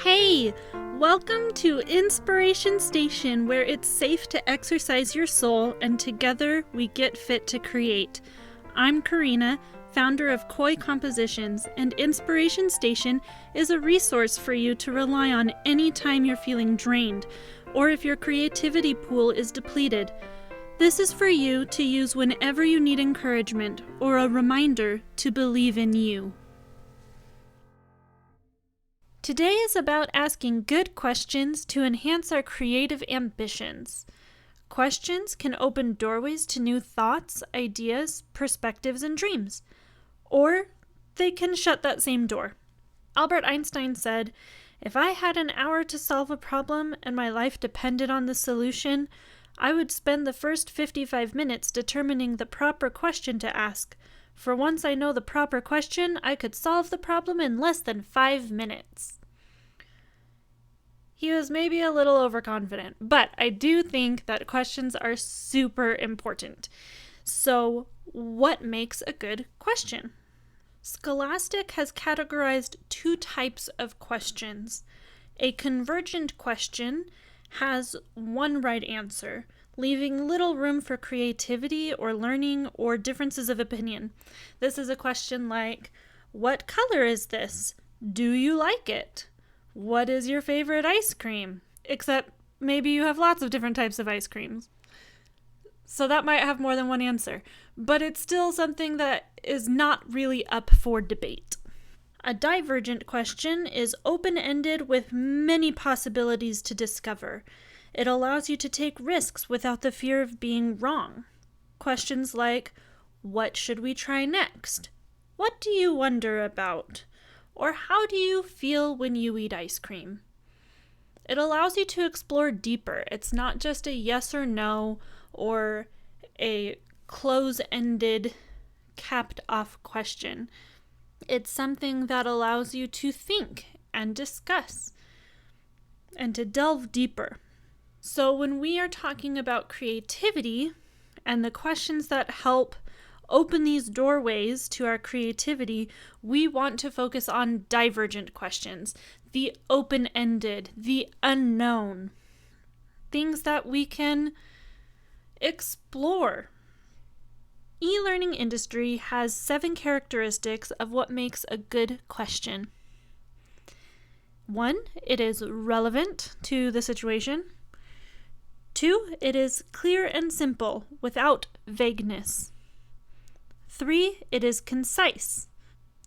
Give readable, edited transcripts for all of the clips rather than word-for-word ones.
Hey, welcome to Inspiration Station, where it's safe to exercise your soul and together we get fit to create. I'm Karina, founder of Koi Compositions, and Inspiration Station is a resource for you to rely on anytime you're feeling drained or if your creativity pool is depleted. This is for you to use whenever you need encouragement or a reminder to believe in you. Today is about asking good questions to enhance our creative ambitions. Questions can open doorways to new thoughts, ideas, perspectives, and dreams. Or they can shut that same door. Albert Einstein said, "If I had an hour to solve a problem and my life depended on the solution, I would spend the first 55 minutes determining the proper question to ask. For once I know the proper question, I could solve the problem in less than 5 minutes." He was maybe a little overconfident, but I do think that questions are super important. So, what makes a good question? Scholastic has categorized 2 types of questions. A convergent question has one right answer, leaving little room for creativity or learning or differences of opinion. This is a question like, "What color is this? Do you like it? What is your favorite ice cream?" Except maybe you have lots of different types of ice creams. So that might have more than one answer, but it's still something that is not really up for debate. A divergent question is open-ended with many possibilities to discover. It allows you to take risks without the fear of being wrong. Questions like, "What should we try next? What do you wonder about? Or how do you feel when you eat ice cream?" It allows you to explore deeper. It's not just a yes or no or a close-ended, capped-off question. It's something that allows you to think and discuss and to delve deeper. So when we are talking about creativity and the questions that help open these doorways to our creativity, we want to focus on divergent questions, the open-ended, the unknown, things that we can explore. E-learning industry has 7 characteristics of what makes a good question. 1, it is relevant to the situation. 2, it is clear and simple without vagueness. 3, it is concise.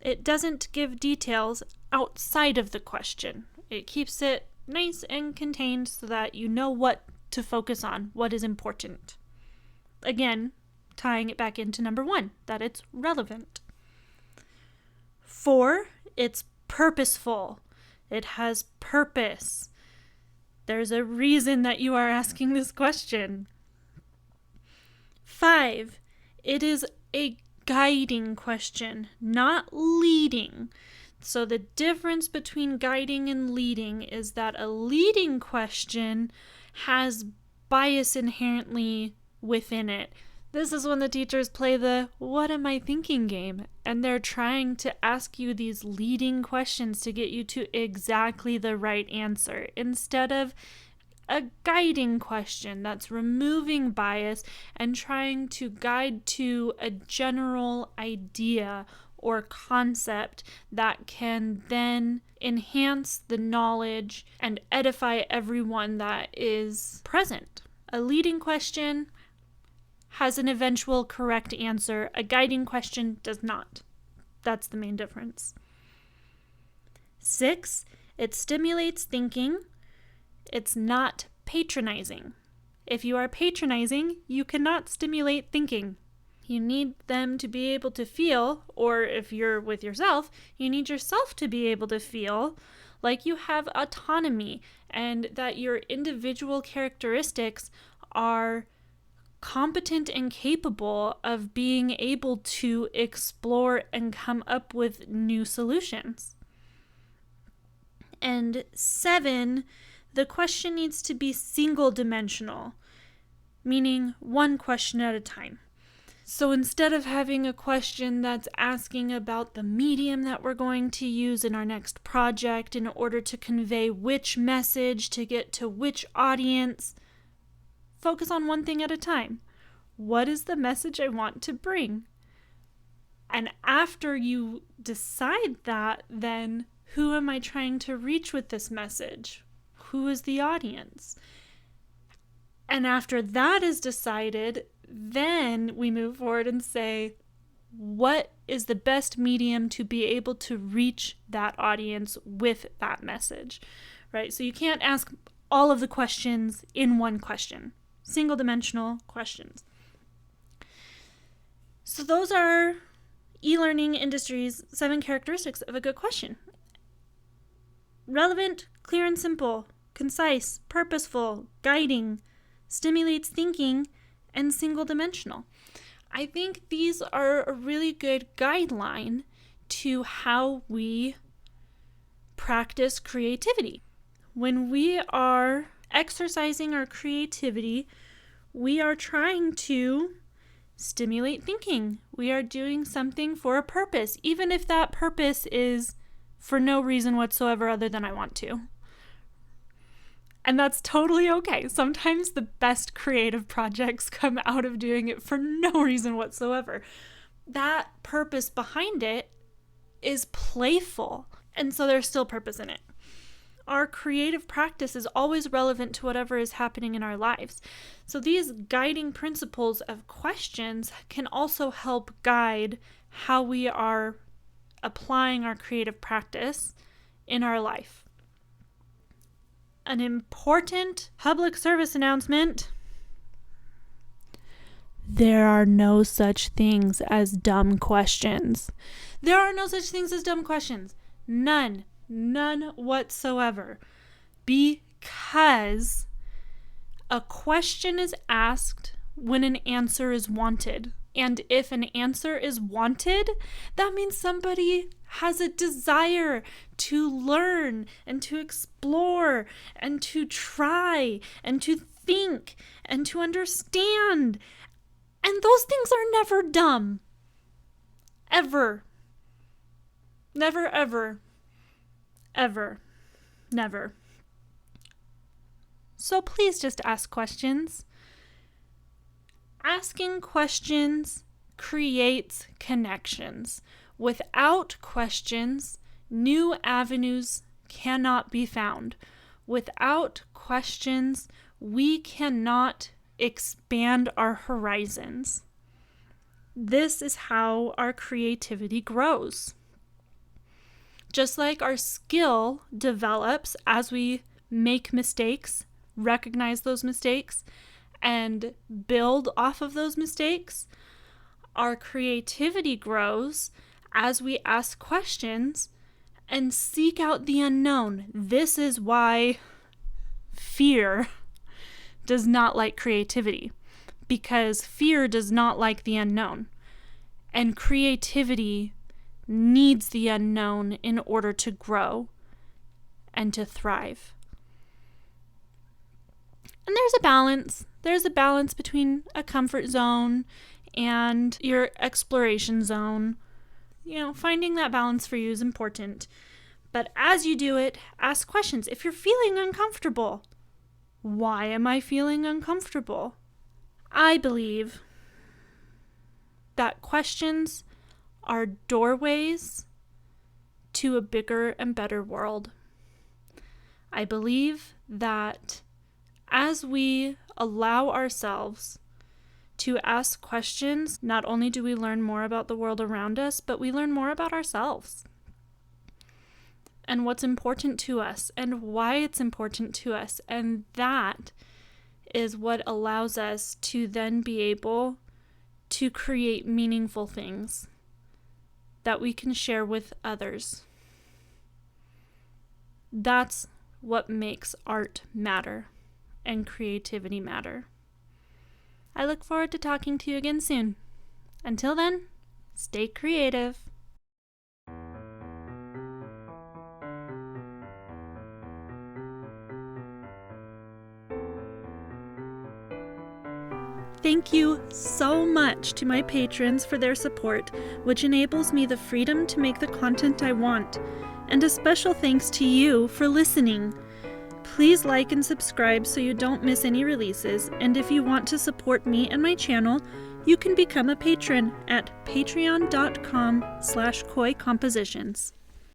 It doesn't give details outside of the question. It keeps it nice and contained so that you know what to focus on, what is important. Again, tying it back into number 1, that it's relevant. 4, it's purposeful. It has purpose. There's a reason that you are asking this question. 5, it is a guiding question, not leading. So the difference between guiding and leading is that a leading question has bias inherently within it. This is when the teachers play the "what am I thinking" game, and they're trying to ask you these leading questions to get you to exactly the right answer, instead of a guiding question that's removing bias and trying to guide to a general idea or concept that can then enhance the knowledge and edify everyone that is present. A leading question has an eventual correct answer. A guiding question does not. That's the main difference. 6, it stimulates thinking. It's not patronizing. If you are patronizing, you cannot stimulate thinking. You need them to be able to feel, or if you're with yourself, you need yourself to be able to feel like you have autonomy and that your individual characteristics are competent and capable of being able to explore and come up with new solutions. And 7, the question needs to be single dimensional, meaning one question at a time. So instead of having a question that's asking about the medium that we're going to use in our next project in order to convey which message to get to which audience, focus on one thing at a time. What is the message I want to bring? And after you decide that, then who am I trying to reach with this message? Who is the audience? And after that is decided, then we move forward and say, what is the best medium to be able to reach that audience with that message, right? So you can't ask all of the questions in one question, single dimensional questions. So those are e-learning industry's 7 characteristics of a good question. Relevant, clear and simple, concise, purposeful, guiding, stimulates thinking, and single dimensional. I think these are a really good guideline to how we practice creativity. When we are exercising our creativity, we are trying to stimulate thinking. We are doing something for a purpose, even if that purpose is for no reason whatsoever other than I want to. And that's totally okay. Sometimes the best creative projects come out of doing it for no reason whatsoever. That purpose behind it is playful, and so there's still purpose in it. Our creative practice is always relevant to whatever is happening in our lives. So these guiding principles of questions can also help guide how we are applying our creative practice in our life. An important public service announcement. There are no such things as dumb questions. There are no such things as dumb questions. None whatsoever. Because a question is asked when an answer is wanted. And if an answer is wanted, that means somebody has a desire to learn and to explore and to try and to think and to understand. And those things are never dumb. Ever. Never, ever. Ever. Never. So please just ask questions. Asking questions creates connections. Without questions, new avenues cannot be found. Without questions, we cannot expand our horizons. This is how our creativity grows. Just like our skill develops as we make mistakes, recognize those mistakes, and build off of those mistakes, our creativity grows as we ask questions and seek out the unknown. This is why fear does not like creativity, because fear does not like the unknown. And creativity needs the unknown in order to grow and to thrive. And there's a balance. There's a balance between a comfort zone and your exploration zone. Finding that balance for you is important. But as you do it, ask questions. If you're feeling uncomfortable, why am I feeling uncomfortable? I believe that questions are doorways to a bigger and better world. I believe that as we allow ourselves to ask questions, not only do we learn more about the world around us, but we learn more about ourselves and what's important to us and why it's important to us. And that is what allows us to then be able to create meaningful things that we can share with others. That's what makes art matter and creativity matter. I look forward to talking to you again soon. Until then, stay creative. Thank you so much to my patrons for their support, which enables me the freedom to make the content I want. And a special thanks to you for listening. Please like and subscribe so you don't miss any releases, and if you want to support me and my channel, you can become a patron at patreon.com/koicompositions.